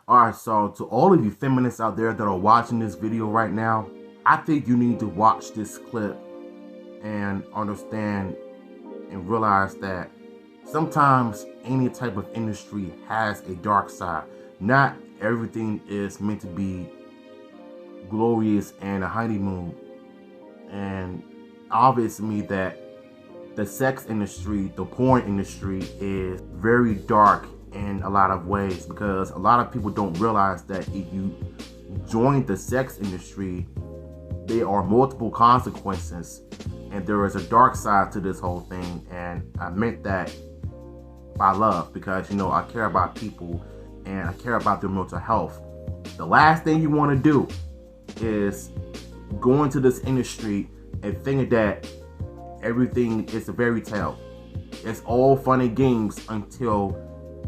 Alright, so to all of you feminists out there that are watching this video right now, I think you need to watch this clip and understand and realize that sometimes any type of industry has a dark side. Not everything is meant to be glorious and a honeymoon. And obviously that the sex industry, the porn industry is very dark in a lot of ways, because a lot of people don't realize that if you join the sex industry, there are multiple consequences and there is a dark side to this whole thing. And I meant that by love, because you know I care about people and I care about their mental health. The last thing you want to do is go into this industry and think that everything is a fairy tale. It's all fun and games until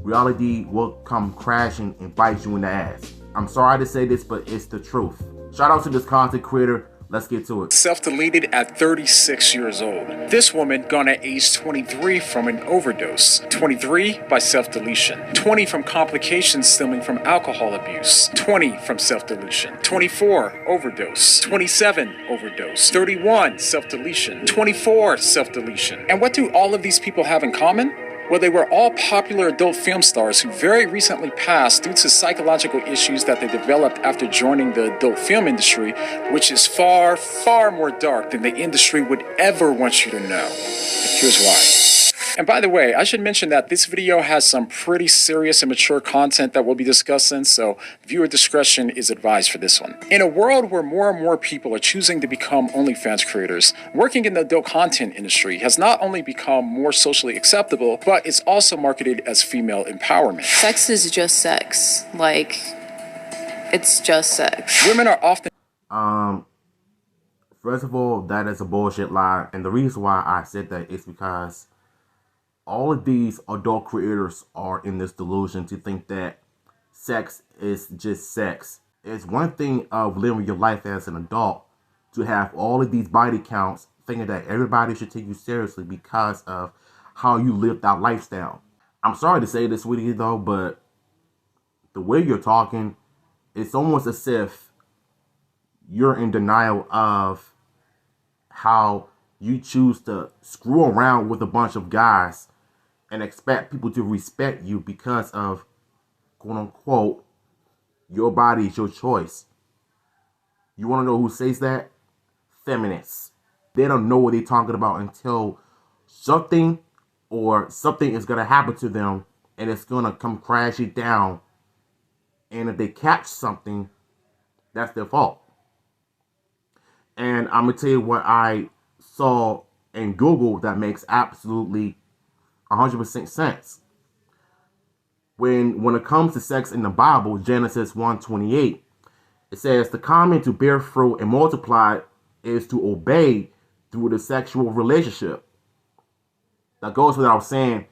reality will come crashing and bite you in the ass. I'm sorry to say this, but it's the truth. Shout out to this content creator. Let's get to it. Self-deleted at 36 years old. This woman gone at age 23 from an overdose. 23 by self-deletion. 20 from complications stemming from alcohol abuse. 20 from self-deletion. 24 overdose. 27 overdose. 31 self-deletion. 24 self-deletion. And what do all of these people have in common? Well, they were all popular adult film stars who very recently passed due to psychological issues that they developed after joining the adult film industry, which is far, far more dark than the industry would ever want you to know. And here's why. And by the way, I should mention that this video has some pretty serious and mature content that we'll be discussing, so viewer discretion is advised for this one. In a world where more and more people are choosing to become OnlyFans creators, working in the adult content industry has not only become more socially acceptable, but it's also marketed as female empowerment. Sex is just sex. Like, it's just sex. Women are often... First of all, that is a bullshit lie. And the reason why I said that is because all of these adult creators are in this delusion to think that sex is just sex. It's one thing of living your life as an adult to have all of these body counts, thinking that everybody should take you seriously because of how you live that lifestyle. I'm sorry to say this with you though, but the way you're talking, it's almost as if you're in denial of how you choose to screw around with a bunch of guys and expect people to respect you because of, quote unquote, your body is your choice. You want to know who says that? Feminists. They don't know what they're talking about until something is going to happen to them and it's going to come crashing down. And if they catch something, that's their fault. And I'm going to tell you what I saw in Google that makes absolutely 100% sense. When it comes to sex in the Bible, Genesis 1:28, it says the command to bear fruit and multiply is to obey through the sexual relationship. That goes without saying,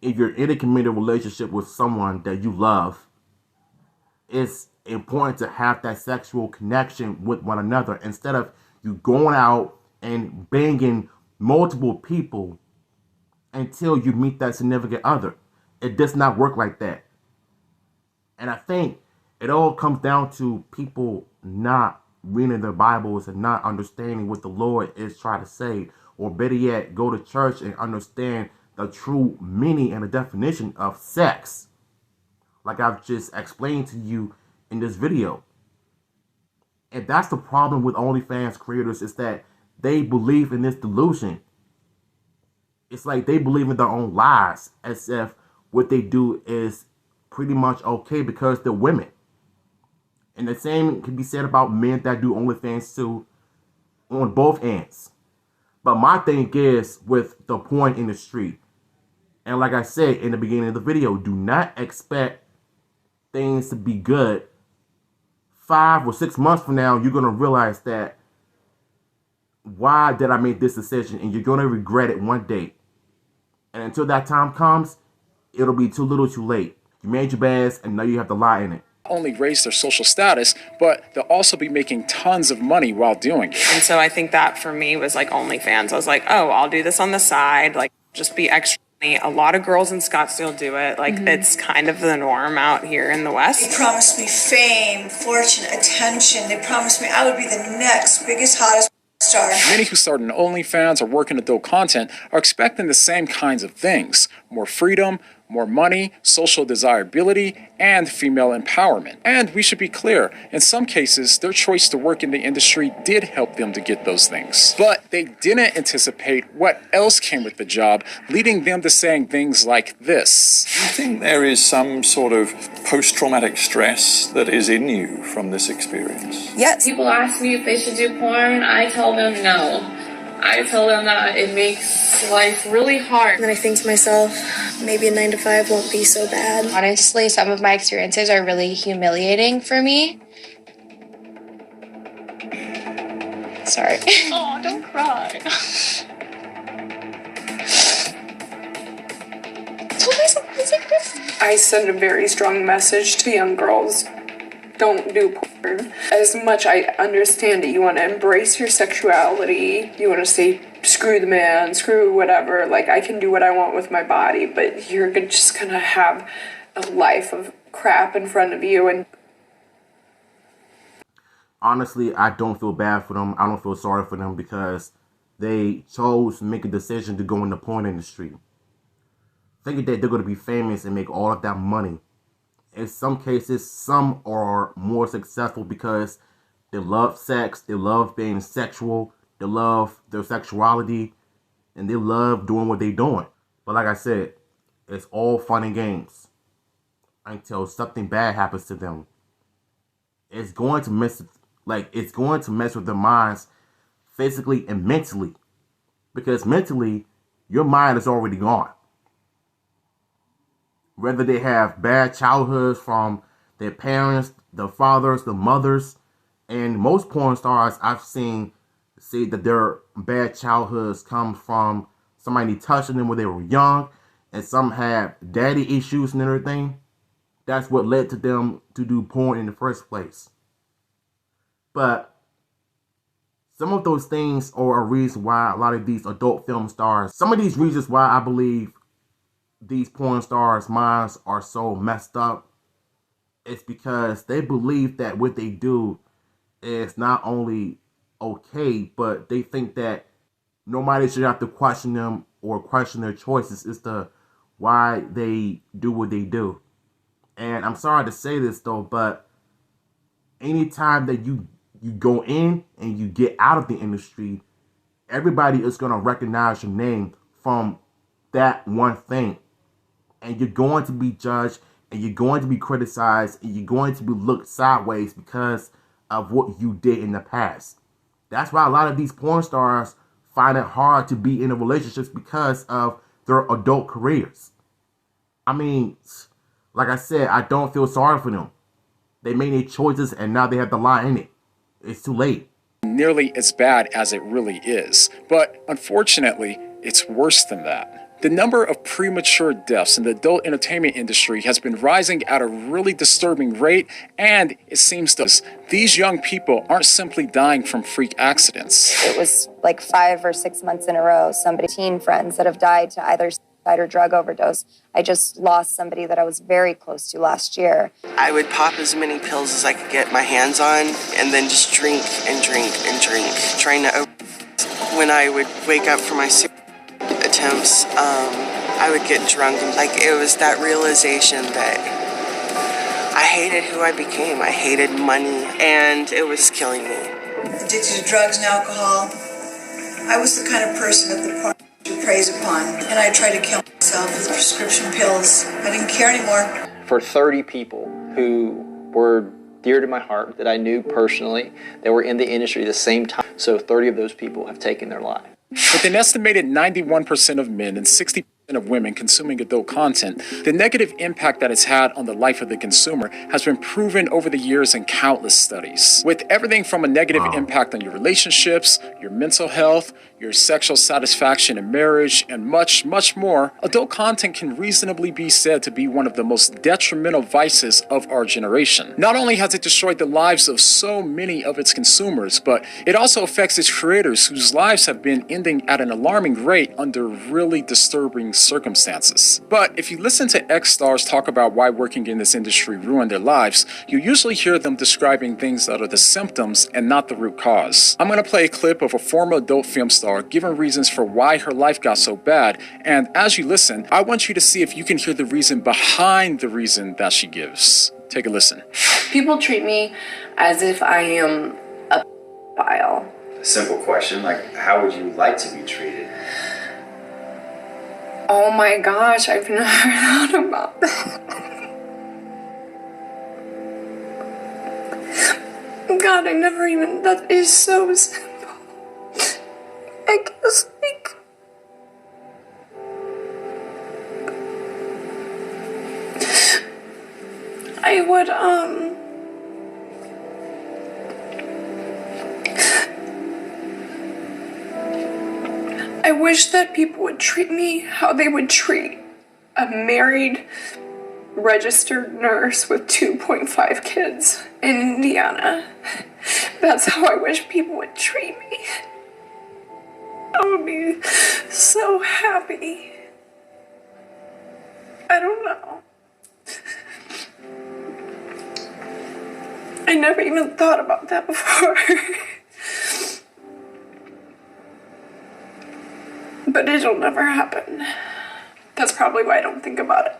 if you're in a committed relationship with someone that you love, it's important to have that sexual connection with one another instead of you going out and banging multiple people until you meet that significant other. It does not work like that. And I think it all comes down to people not reading their Bibles and not understanding what the Lord is trying to say, or better yet, go to church and understand the true meaning and the definition of sex, like I've just explained to you in this video. And that's the problem with OnlyFans creators, is that they believe in this delusion. It's like they believe in their own lies, as if what they do is pretty much okay because they're women. And the same can be said about men that do OnlyFans too, on both ends. But my thing is with the porn industry, and like I said in the beginning of the video, do not expect things to be good. 5 or 6 months from now, you're going to realize that, why did I make this decision? And you're going to regret it one day. And until that time comes, it'll be too little too late. You made your beds and now you have to lie in it. only raise their social status, but they'll also be making tons of money while doing it. And so I think that for me was like OnlyFans. I was like, oh, I'll do this on the side, like just be extra funny. A lot of girls in Scottsdale do it. Like it's kind of the norm out here in the West. They promised me fame, fortune, attention. They promised me I would be the next biggest, hottest star. Many who start in OnlyFans or work in adult content are expecting the same kinds of things: more freedom, more money, social desirability, and female empowerment. And we should be clear, in some cases, their choice to work in the industry did help them to get those things. But they didn't anticipate what else came with the job, leading them to saying things like this. Do you think there is some sort of post-traumatic stress that is in you from this experience? Yes. People ask me if they should do porn. I tell them no. I tell them that it makes life really hard. And then I think to myself, maybe a 9-to-5 won't be so bad. Honestly, some of my experiences are really humiliating for me. Sorry. Oh, don't cry. I send a very strong message to young girls. Don't do porn. As much I understand it, you want to embrace your sexuality. You want to say, screw the man, screw whatever. Like, I can do what I want with my body, but you're just going to have a life of crap in front of you. And honestly, I don't feel bad for them. I don't feel sorry for them because they chose to make a decision to go in the porn industry, thinking that they're going to be famous and make all of that money. In some cases, some are more successful because they love sex, they love being sexual, they love their sexuality, and they love doing what they're doing. But like I said, it's all fun and games until something bad happens to them. It's going to mess with their minds physically and mentally, because mentally, your mind is already gone. Whether they have bad childhoods from their parents, the fathers, the mothers, and most porn stars I've seen say that their bad childhoods come from somebody touching them when they were young, and some have daddy issues and everything. That's what led to them to do porn in the first place. But some of those things are a reason why a lot of these adult film stars, some of these reasons why I believe these porn stars' minds are so messed up, it's because they believe that what they do is not only okay, but they think that nobody should have to question them or question their choices as to why they do what they do. And I'm sorry to say this though, but anytime that you go in and you get out of the industry, everybody is going to recognize your name from that one thing. And you're going to be judged, and you're going to be criticized, and you're going to be looked sideways because of what you did in the past. That's why a lot of these porn stars find it hard to be in a relationships because of their adult careers. I mean, like I said, I don't feel sorry for them. They made their choices, and now they have to lie in it. It's too late. Nearly as bad as it really is. But unfortunately, it's worse than that. The number of premature deaths in the adult entertainment industry has been rising at a really disturbing rate, and it seems to us these young people aren't simply dying from freak accidents. It was like 5 or 6 months in a row, teen friends that have died to either suicide or drug overdose. I just lost somebody that I was very close to last year. I would pop as many pills as I could get my hands on and then just drink and drink and drink, trying to when I would wake up from my attempts, I would get drunk, and like it was that realization that I hated who I became. I hated money, and it was killing me. Addicted to drugs and alcohol. I was the kind of person that the porn industry preys upon, and I tried to kill myself with prescription pills. I didn't care anymore. For 30 people who were dear to my heart, that I knew personally, that were in the industry at the same time, so 30 of those people have taken their life. With an estimated 91% of men and 60% of women consuming adult content, the negative impact that it's had on the life of the consumer has been proven over the years in countless studies. With everything from a negative impact on your relationships, your mental health, your sexual satisfaction in marriage, and much, much more, adult content can reasonably be said to be one of the most detrimental vices of our generation. Not only has it destroyed the lives of so many of its consumers, but it also affects its creators whose lives have been ending at an alarming rate under really disturbing circumstances. But if you listen to ex-stars talk about why working in this industry ruined their lives, you usually hear them describing things that are the symptoms and not the root cause. I'm gonna play a clip of a former adult film star giving reasons for why her life got so bad, and as you listen, I want you to see if you can hear the reason behind the reason that she gives. Take a listen. People treat me as if I am a pedophile. Simple question, like, how would you like to be treated? Oh my gosh, I've never thought about that. God, I never even, that is so simple. I guess, like, I would, I wish that people would treat me how they would treat a married, registered nurse with 2.5 kids in Indiana. That's how I wish people would treat me. I would be so happy. I don't know. I never even thought about that before. But it'll never happen. That's probably why I don't think about it.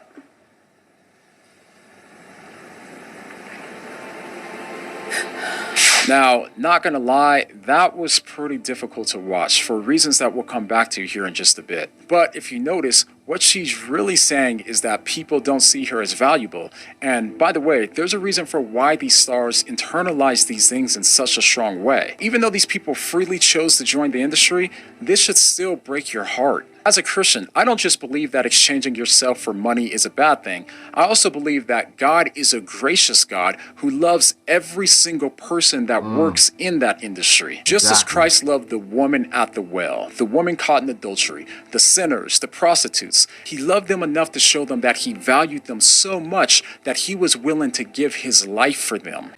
Now, not gonna lie, that was pretty difficult to watch for reasons that we'll come back to here in just a bit. But if you notice, what she's really saying is that people don't see her as valuable. And by the way, there's a reason for why these stars internalize these things in such a strong way. Even though these people freely chose to join the industry, this should still break your heart. As a Christian, I don't just believe that exchanging yourself for money is a bad thing. I also believe that God is a gracious God who loves every single person that works in that industry. Just as Christ loved the woman at the well, the woman caught in adultery, the sinners, the prostitutes, he loved them enough to show them that he valued them so much that he was willing to give his life for them.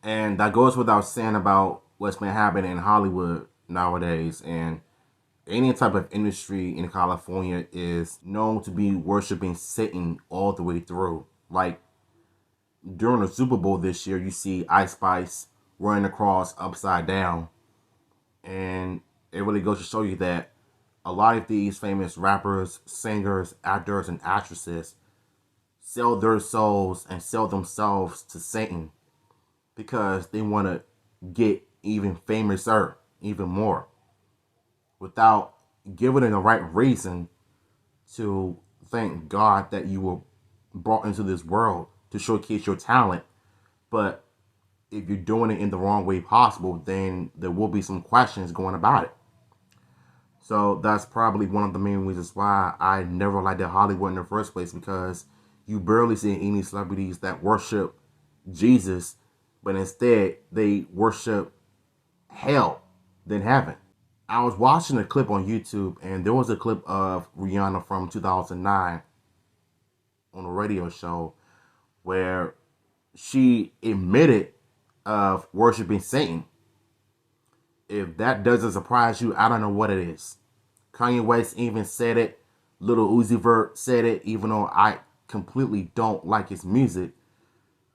And that goes without saying about what's been happening in Hollywood nowadays. And any type of industry in California is known to be worshiping Satan all the way through. Like during the Super Bowl this year, you see Ice Spice running across upside down. And it really goes to show you that a lot of these famous rappers, singers, actors, and actresses sell their souls and sell themselves to Satan because they want to get even famouser, even more, without giving it the right reason to thank God that you were brought into this world to showcase your talent. But if you're doing it in the wrong way possible, then there will be some questions going about it. So that's probably one of the main reasons why I never liked Hollywood in the first place, because you barely see any celebrities that worship Jesus, but instead they worship hell than heaven. I was watching a clip on YouTube, and there was a clip of Rihanna from 2009 on a radio show where she admitted of worshiping Satan. If that doesn't surprise you, I don't know what it is. Kanye West even said it. Lil Uzi Vert said it, even though I completely don't like his music.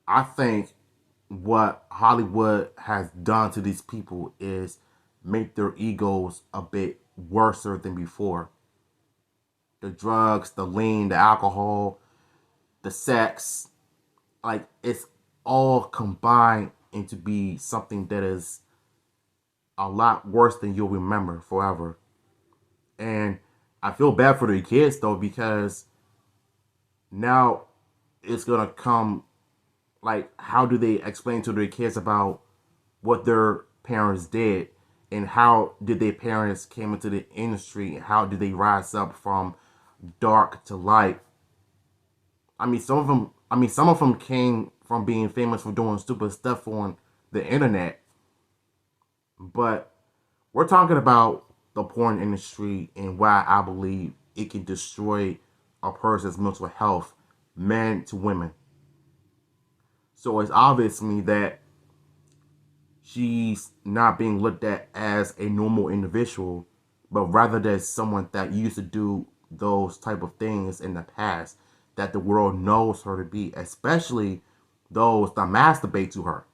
I think what Hollywood has done to these people is make their egos a bit worse than before. The drugs, the lean, the alcohol, the sex, like it's all combined into be something that is a lot worse than you'll remember forever. And I feel bad for the kids though, because now it's gonna come, like, how do they explain to their kids about what their parents did, and how did their parents came into the industry, and how did they rise up from dark to light? Some of them came from being famous for doing stupid stuff on the internet. But we're talking about the porn industry and why I believe it can destroy a person's mental health, men to women. So it's obvious to me that she's not being looked at as a normal individual, but rather as someone that used to do those type of things in the past that the world knows her to be, especially those that masturbate to her.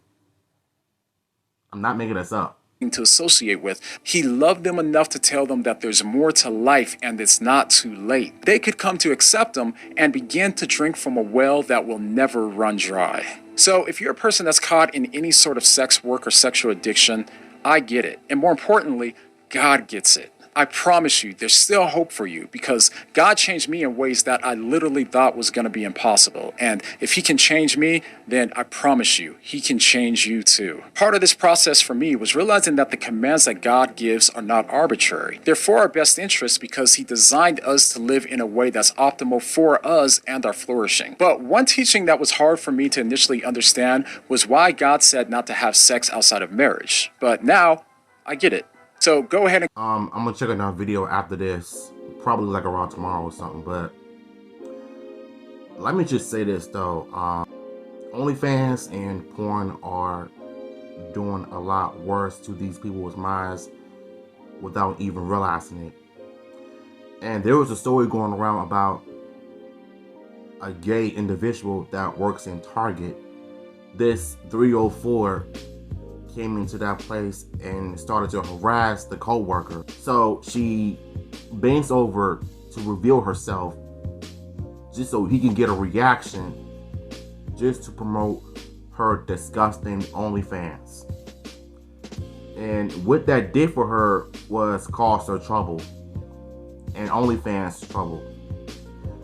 I'm not making this up. To associate with. He loved them enough to tell them that there's more to life and it's not too late. They could come to accept him and begin to drink from a well that will never run dry. So if you're a person that's caught in any sort of sex work or sexual addiction, I get it. And more importantly, God gets it. I promise you, there's still hope for you because God changed me in ways that I literally thought was going to be impossible. And if he can change me, then I promise you, he can change you too. Part of this process for me was realizing that the commands that God gives are not arbitrary. They're for our best interest because he designed us to live in a way that's optimal for us and our flourishing. But one teaching that was hard for me to initially understand was why God said not to have sex outside of marriage. But now I get it. So go ahead and I'm gonna check another video after this, probably like around tomorrow or something. But let me just say this though, OnlyFans and porn are doing a lot worse to these people's minds without even realizing it. And there was a story going around about a gay individual that works in Target. This 304 came into that place and started to harass the co-worker. So she bends over to reveal herself just so he can get a reaction, just to promote her disgusting OnlyFans. And what that did for her was cause her trouble and OnlyFans trouble.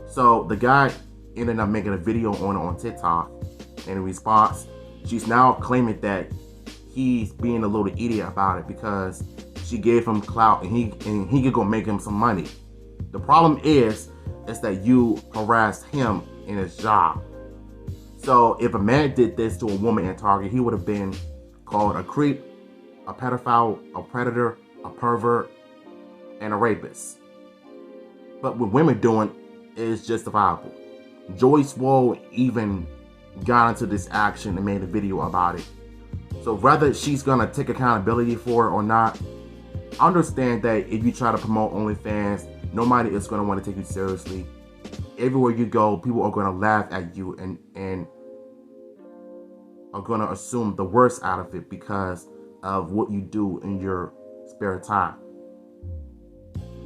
So the guy ended up making a video on TikTok, and in response, she's now claiming that he's being a little idiot about it because she gave him clout and he could go make him some money. The problem is that you harassed him in his job. So if a man did this to a woman in Target, he would have been called a creep, a pedophile, a predator, a pervert, and a rapist. But what women doing is justifiable. Joy Swoll even got into this action and made a video about it. So whether she's gonna take accountability for it or not, understand that if you try to promote OnlyFans, nobody is gonna want to take you seriously. Everywhere you go, people are gonna laugh at you and are gonna assume the worst out of it because of what you do in your spare time.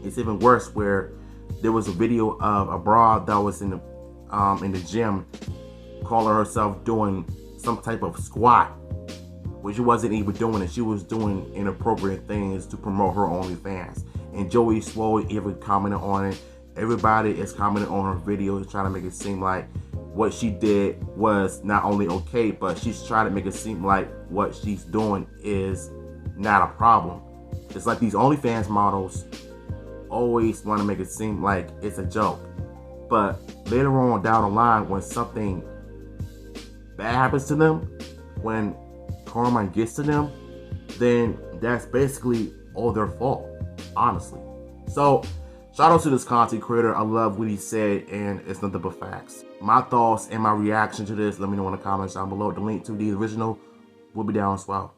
It's even worse where there was a video of a broad that was in the gym calling herself doing some type of squat, which she wasn't even doing it. She was doing inappropriate things to promote her OnlyFans. And Joey Swoll even commented on it. Everybody is commenting on her videos, trying to make it seem like what she did was not only okay, but she's trying to make it seem like what she's doing is not a problem. It's like these OnlyFans models always want to make it seem like it's a joke. But later on down the line, when something bad happens to them, when karma gets to them, then that's basically all their fault, honestly. So shout out to this content creator. I love what he said, and it's nothing but facts. My thoughts and my reaction to this, let me know in the comments down below. The link to the original will be down as well.